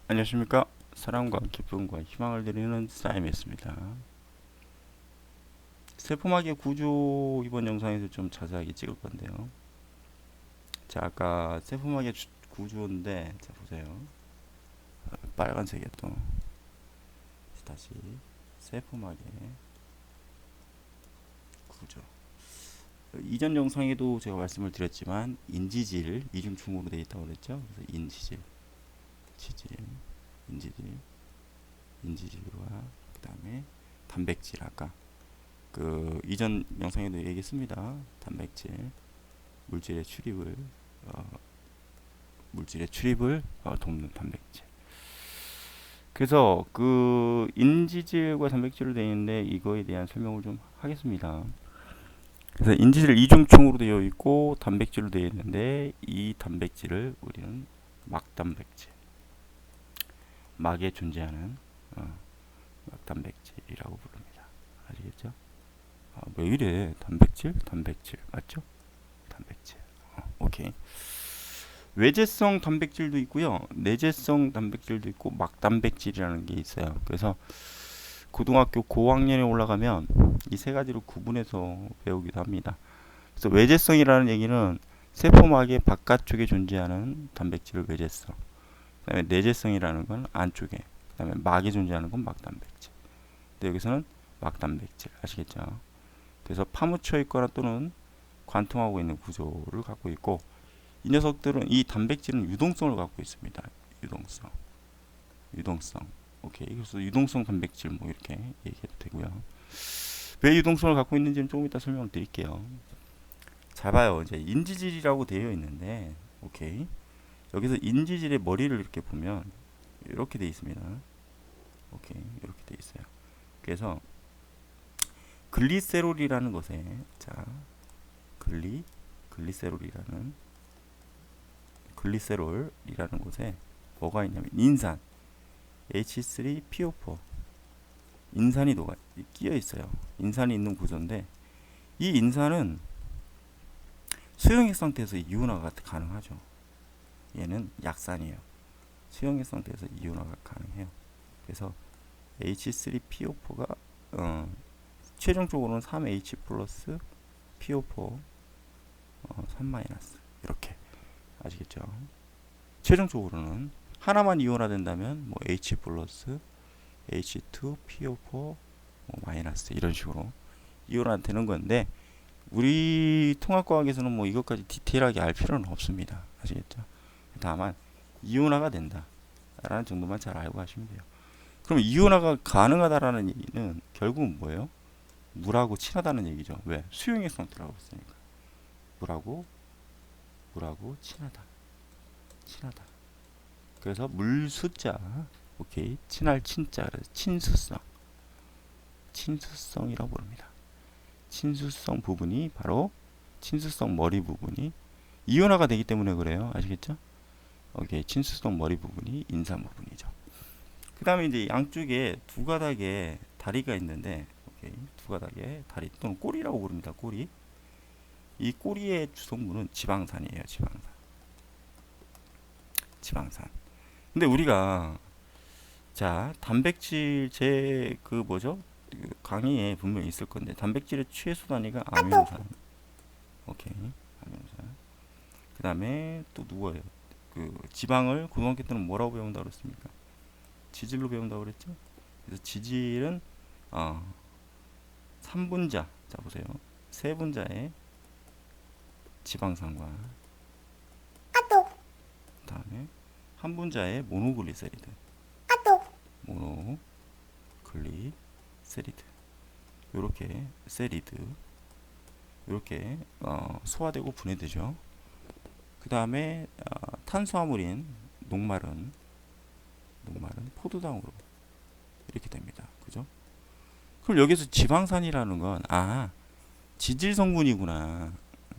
안녕하십니까. 사랑과 기쁨과 희망을 드리는 싸임이었습니다. 세포막의 구조 이번 영상에서 좀 자세하게 찍을 건데요. 자, 아까 세포막의 구조인데, 자 보세요. 빨간색이야 또. 다시 세포막의 구조. 이전 영상에도 제가 말씀을 드렸지만 인지질 이중충으로 되어 있다고 그랬죠. 그래서 인지질, 지질, 인지질, 인지질과 그다음에 단백질 아까 그 이전 영상에도 얘기했습니다. 단백질 물질의 출입을 어, 돕는 단백질. 그래서 그 인지질과 단백질로 되어 있는데 이거에 대한 설명을 좀 하겠습니다. 그래서 인지질 이중층으로 되어 있고 단백질로 되어 있는데 이 단백질을 우리는 막단백질, 막에 존재하는 막단백질이라고 부릅니다. 아시겠죠? 왜 이래? 단백질 맞죠? 단백질. 오케이. 외제성 단백질도 있고요. 내재성 단백질도 있고 막단백질이라는 게 있어요. 그래서 고등학교 고학년에 올라가면 이 세 가지로 구분해서 배우기도 합니다. 그래서 외제성이라는 얘기는 세포막의 바깥쪽에 존재하는 단백질을 외제성. 그다음에 내재성이라는 건 안쪽에. 그다음에 막에 존재하는 건 막단백질. 근데 여기서는 막단백질 아시겠죠? 그래서 파묻혀 있거나 또는 관통하고 있는 구조를 갖고 있고 이 녀석들은 이 단백질은 유동성을 갖고 있습니다. 유동성. 오케이. 그래서 유동성 단백질 뭐 이렇게 얘기해도 되고요. 왜 유동성을 갖고 있는지는 조금 이따 설명을 드릴게요. 잘 봐요. 이제 인지질이라고 되어 있는데, 오케이. 여기서 인지질의 머리를 이렇게 보면 이렇게 되어 있습니다. 오케이. 이렇게 되어 있어요. 그래서 글리세롤이라는 것에 자, 글리세롤이라는 곳에 뭐가 있냐면 인산 H3PO4 인산이 끼어 있어요. 인산이 있는 구조인데 이 인산은 수용액 상태에서 이온화가 가능하죠. 얘는 약산이에요. 수용액 상태에서 이온화가 가능해요. 그래서 H3PO4가 최종적으로는 3H 플러스 PO4 3 마이너스 이렇게 아시겠죠? 최종적으로는 하나만 이온화 된다면 뭐 H 플러스 H2 PO4 뭐 마이너스 이런 식으로 이온화 되는 건데 우리 통합과학에서는 뭐 이것까지 디테일하게 알 필요는 없습니다. 아시겠죠? 다만 이온화가 된다 라는 정도만 잘 알고 하시면 돼요. 그럼 이온화가 가능하다라는 얘기는 결국은 뭐예요? 물하고 친하다는 얘기죠. 왜? 수용액 상태라고 했으니까. 물하고 친하다. 그래서 물 숫자, 오케이, 친할 친자, 그래서 친수성이라고 부릅니다. 친수성 부분이 바로 친수성 머리 부분이 이온화가 되기 때문에 그래요. 아시겠죠? 오케이, 친수성 머리 부분이 인산 부분이죠. 그 다음에 이제 양쪽에 두 가닥의 다리가 있는데, 오케이, 두 가닥의 다리 또는 꼬리라고 부릅니다. 꼬리. 이 꼬리의 주성분은 지방산이에요. 지방산. 근데 우리가 자 단백질 제 그 뭐죠? 그 강의에 분명히 있을 건데 단백질의 최소 단위가 아미노산. 오케이, 아미노산. 그 다음에 또 누구예요? 그 지방을 고등학교 때는 뭐라고 배운다고 그랬습니까? 지질로 배운다고 그랬죠? 그래서 지질은 3분자. 자 보세요. 3분자의 지방산과 그 다음에 한 분자의 모노글리세리드. 모노글리세리드. 요렇게 세리드. 요렇게 소화되고 분해되죠. 그 다음에 탄수화물인 녹말은 포도당으로 이렇게 됩니다. 그죠? 그럼 여기서 지방산이라는 건 지질 성분이구나.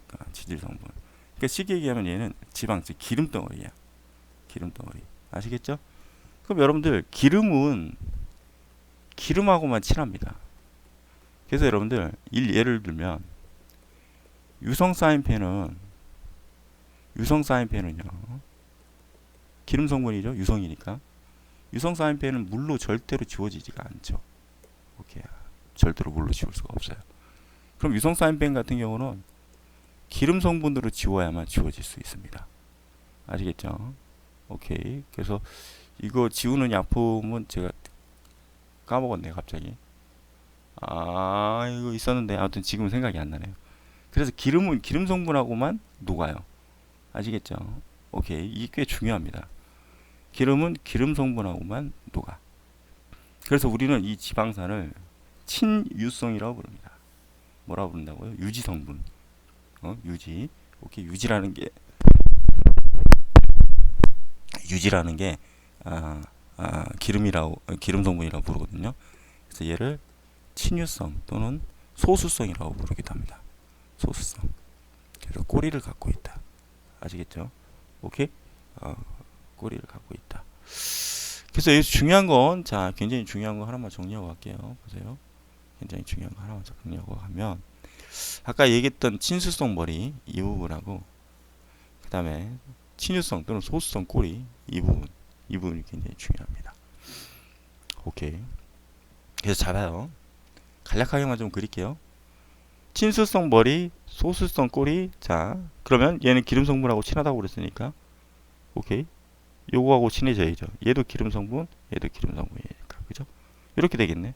그러니까 지질 성분. 그러니까 쉽게 얘기하면 얘는 지방, 즉 기름 덩어리야. 기름 덩어리. 아시겠죠? 그럼 여러분들 기름하고만 친합니다. 그래서 여러분들 예를 들면 유성사인펜은요 기름 성분이죠. 유성이니까 유성산화인폐는 물로 절대로 지워지지가 않죠. 오케이. 절대로 물로 지울 수가 없어요. 그럼 유성산화인폐 같은 경우는 기름 성분으로 지워야만 지워질 수 있습니다. 아시겠죠? 오케이. 그래서 이거 지우는 약품은 제가 까먹었네요, 갑자기. 아, 이거 있었는데 아무튼 지금 생각이 안 나네요. 그래서 기름은 기름 성분하고만 녹아요. 아시겠죠? 오케이. 이게 꽤 중요합니다. 기름은 기름 성분하고만 녹아. 그래서 우리는 이 지방산을 친유성이라고 부릅니다. 뭐라고 부른다고요? 유지 성분. 유지. 오케이. 유지라는 게 기름 성분이라고 부르거든요. 그래서 얘를 친유성 또는 소수성이라고 부르기도 합니다. 소수성. 그래서 꼬리를 갖고 있다. 아시겠죠? 오케이? 꼬리를 갖고 있다. 그래서 여기서 중요한 건, 자, 굉장히 중요한 거 하나만 정리하고 갈게요. 보세요. 굉장히 중요한 거 하나만 정리하고 가면, 아까 얘기했던 친수성 머리, 이 부분하고, 그 다음에 친유성 또는 소수성 꼬리, 이 부분이 굉장히 중요합니다. 오케이. 그래서 잘 봐요. 간략하게만 좀 그릴게요. 친수성 머리, 소수성 꼬리. 자, 그러면 얘는 기름 성분하고 친하다고 그랬으니까, 오케이. 요거하고 친해져야죠. 얘도 기름 성분, 얘도 기름 성분이니까, 그죠? 이렇게 되겠네.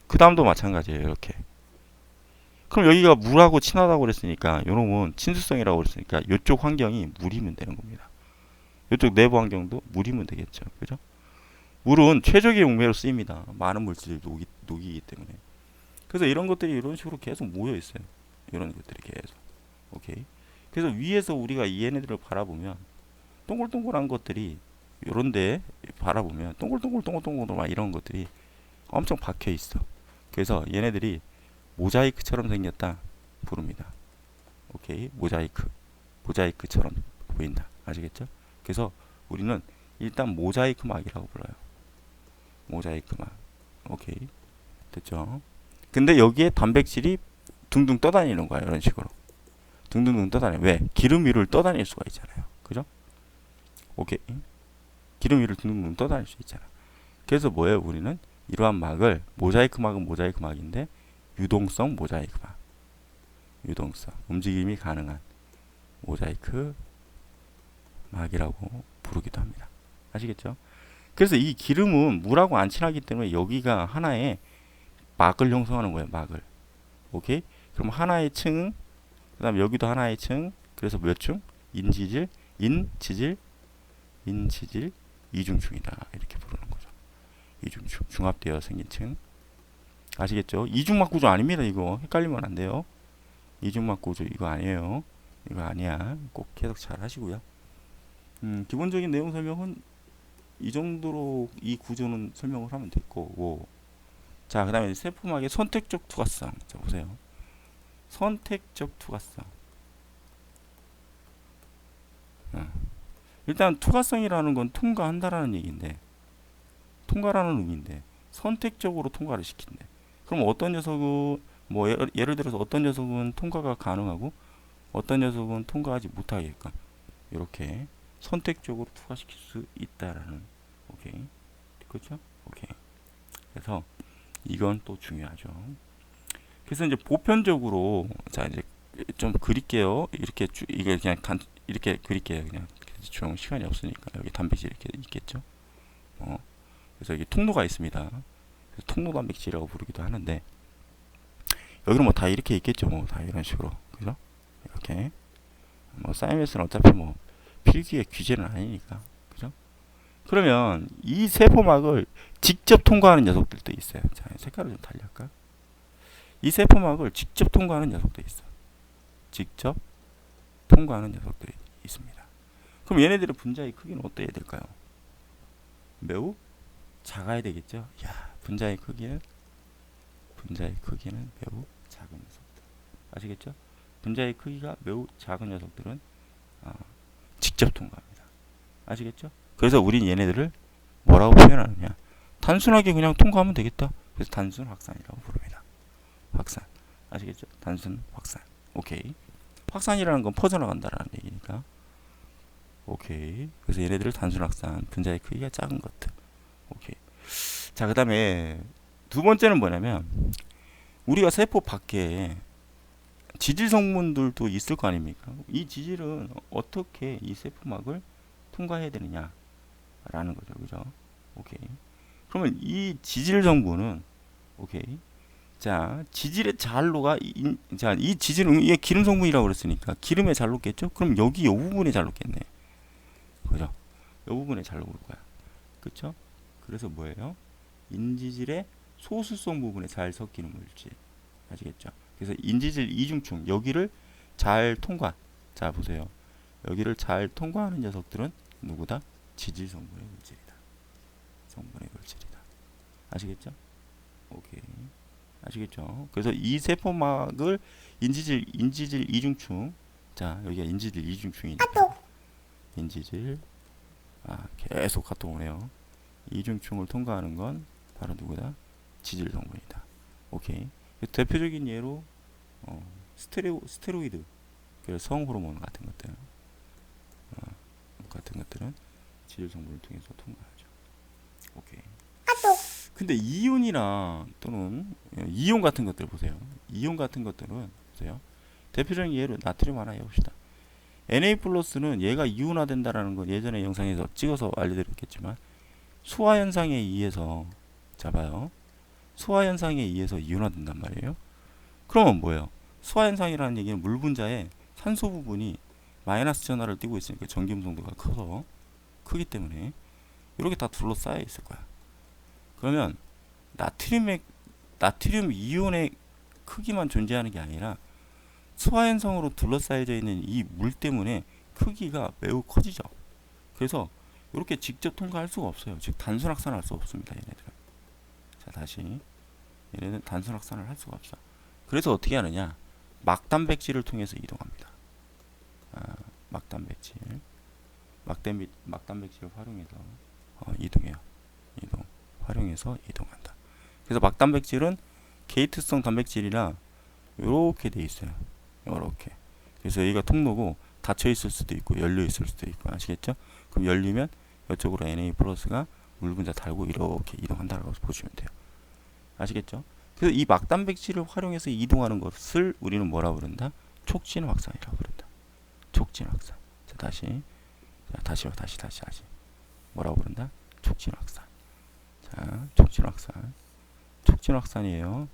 그 다음도 마찬가지예요. 이렇게. 그럼 여기가 물하고 친하다고 그랬으니까, 요놈은 친수성이라고 그랬으니까, 요쪽 환경이 물이면 되는 겁니다. 요쪽 내부 환경도 물이면 되겠죠. 그죠? 물은 최적의 용매로 쓰입니다. 많은 물질이 녹이기 때문에. 그래서 이런 것들이 이런 식으로 계속 모여 있어요. 이런 것들이 계속. 오케이. 그래서 위에서 우리가 얘네들을 바라보면 동글동글한 것들이 요런데 바라보면 동글동글 막 이런 것들이 엄청 박혀 있어. 그래서 얘네들이 모자이크처럼 생겼다 부릅니다. 오케이. 모자이크처럼 보인다. 아시겠죠? 그래서 우리는 일단 모자이크막이라고 불러요. 모자이크막. 오케이. 됐죠? 근데 여기에 단백질이 둥둥 떠다니는 거야. 이런 식으로. 둥둥둥 떠다녀. 왜? 기름 위를 떠다닐 수가 있잖아요. 그죠? 오케이. 기름 위를 둥둥둥 떠다닐 수 있잖아. 그래서 뭐예요? 우리는 이러한 막을, 모자이크막은 모자이크막인데 유동성 모자이크막. 유동성. 움직임이 가능한 모자이크 막이라고 부르기도 합니다. 아시겠죠? 그래서 이 기름은 물하고 안 친하기 때문에 여기가 하나의 막을 형성하는 거예요. 막을. 오케이? 그럼 하나의 층, 그 다음에 여기도 하나의 층. 그래서 몇 층? 인지질, 이중층이다. 이렇게 부르는 거죠. 이중층. 중합되어 생긴 층. 아시겠죠? 이중막 구조 아닙니다. 이거 헷갈리면 안 돼요. 이중막 구조 이거 아니에요. 이거 아니야. 꼭 계속 잘 하시고요. 기본적인 내용 설명은 이 정도로 이 구조는 설명을 하면 될 거고. 자, 그 다음에 세포막의 선택적 투과성. 자, 보세요. 선택적 투과성. 일단 투과성이라는 건 통과한다라는 얘기인데, 통과라는 의미인데 선택적으로 통과를 시킨대. 그럼 어떤 녀석은 뭐 예를 들어서 어떤 녀석은 통과가 가능하고 어떤 녀석은 통과하지 못하게끔 이렇게 선택적으로 투과시킬 수 있다라는. 오케이. 그렇죠? 오케이. 그래서 이건 또 중요하죠. 그래서 이제 보편적으로 자 이제 좀 그릴게요. 이렇게 이게 그냥 이렇게 그릴게요. 그냥 좀 시간이 없으니까 여기 단백질 이렇게 있겠죠. 그래서 여기 통로가 있습니다. 그래서 통로 단백질이라고 부르기도 하는데 여기는 뭐 다 이렇게 있겠죠. 뭐 다 이런 식으로. 그죠? 이렇게 뭐 사이메스는 어차피 뭐 필기의 규제는 아니니까. 그죠? 그러면 이 세포막을 직접 통과하는 녀석들도 있어요. 자, 색깔을 좀 달리할까? 이 세포막을 직접 통과하는 녀석도 있어. 직접 통과하는 녀석들이 있습니다. 그럼 얘네들의 분자의 크기는 어때야 될까요? 매우 작아야 되겠죠. 야, 분자의 크기는 매우 작은 녀석들. 아시겠죠? 분자의 크기가 매우 작은 녀석들은 직접 통과합니다. 아시겠죠? 그래서 우린 얘네들을 뭐라고 표현하느냐? 단순하게 그냥 통과하면 되겠다. 그래서 단순 확산이라고 부릅니다. 확산. 아시겠죠? 단순 확산. 오케이. 확산이라는 건 퍼져나간다라는 얘기니까. 오케이. 그래서 얘네들을 단순 확산, 분자의 크기가 작은 것들. 오케이. 자, 그다음에 두 번째는 뭐냐면 우리가 세포 밖에 지질 성분들도 있을 거 아닙니까? 이 지질은 어떻게 이 세포막을 통과해야 되느냐라는 거죠, 그죠? 오케이. 그러면 이 지질 성분은 오케이. 자, 지질의 잔로가 자, 이 지질은 이게 기름 성분이라고 그랬으니까 기름에 잘 녹겠죠? 그럼 여기 요 부분에 잘 녹겠네. 그죠? 요 부분에 잘 녹을 거야. 그쵸? 그래서 뭐예요? 인지질의 소수성 부분에 잘 섞이는 물질. 아시겠죠? 그래서 인지질 이중충 여기를 잘 통과. 자, 보세요. 여기를 잘 통과하는 녀석들은 누구다? 지질 성분의 물질이다. 성분의 물질이다. 아시겠죠? 오케이. 아시겠죠? 그래서 이 세포막을 인지질 이중충. 자, 여기가 인지질 이중충이니까. 인지질 계속 카톡 오네요. 이중충을 통과하는 건 바로 누구다? 지질 성분이다. 오케이. 대표적인 예로 스테로이드, 성호르몬 같은 것들, 같은 것들은 지질 성분을 통해서 통과하죠. 오케이. 근데 이온이나 또는 이온 같은 것들 보세요. 이온 같은 것들은 보세요. 대표적인 예로 나트륨 하나 해봅시다. Na 플러스는 얘가 이온화된다라는 건 예전에 영상에서 찍어서 알려드렸겠지만 소화 현상에 의해서 잡아요. 소화 현상에 의해서 이온화된단 말이에요. 그러면 뭐예요? 소화 현상이라는 얘기는 물 분자에 산소 부분이 마이너스 전하를 띠고 있으니까 전기 음성도가 커서 크기 때문에 이렇게 다 둘러싸여 있을 거야. 그러면 나트륨 이온의 크기만 존재하는 게 아니라 소화 현상으로 둘러싸여져 있는 이 물 때문에 크기가 매우 커지죠. 그래서 이렇게 직접 통과할 수가 없어요. 즉 단순 확산할 수 없습니다. 얘네들은. 자, 다시 얘네는 단순 확산을 할 수가 없어. 그래서 어떻게 하느냐? 막단백질을 통해서 이동합니다. 막단백질, 막단백질을 활용해서 이동해요. 활용해서 이동한다. 그래서 막단백질은 게이트성 단백질이라 이렇게 돼 있어요. 이렇게. 그래서 여기가 통로고 닫혀 있을 수도 있고 열려 있을 수도 있고 아시겠죠? 그럼 열리면 이쪽으로 Na 플러스가 물 분자 달고 이렇게 이동한다라고 보시면 돼요. 아시겠죠? 그래서 이 막단백질을 활용해서 이동하는 것을 우리는 뭐라고 부른다? 촉진 확산이라고 부른다. 촉진 확산. 자, 다시 뭐라고 부른다? 촉진 확산. 자, 촉진 확산. 촉진 확산이에요.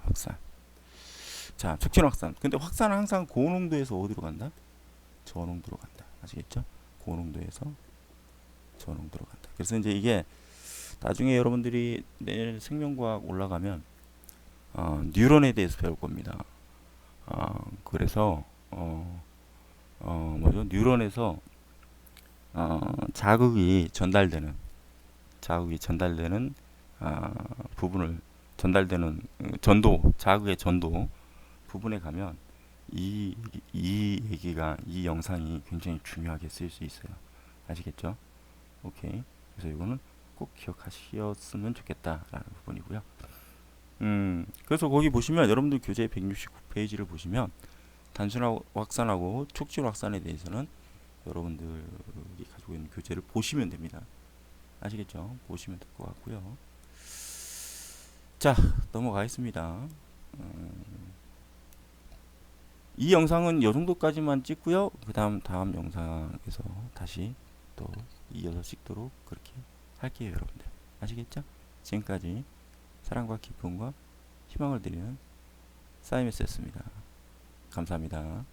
확산. 자, 촉진 확산. 근데 확산은 항상 고농도에서 어디로 간다? 저농도로 간다. 아시겠죠? 고농도에서 저농도로 간다. 그래서 이제 이게 나중에 여러분들이 내년 생명과학 올라가면 뉴런에 대해서 배울 겁니다. 그래서 뉴런에서 자극이 전달되는 부분을 전달되는 자극의 전도 부분에 가면 이 영상이 굉장히 중요하게 쓰일 수 있어요. 아시겠죠? 오케이. 그래서 이거는 꼭 기억하셨으면 좋겠다라는 부분이고요. 그래서 거기 보시면 여러분들 교재 169페이지를 보시면 단순 확산하고 촉진 확산에 대해서는 여러분들이 가지고 있는 교재를 보시면 됩니다. 아시겠죠? 보시면 될 것 같고요. 자, 넘어가겠습니다. 이 영상은 이 정도까지만 찍고요. 다음 영상에서 다시 또 이어서 찍도록 그렇게 할게요, 여러분들. 아시겠죠? 지금까지 사랑과 기쁨과 희망을 드리는 사이메스였습니다. 감사합니다.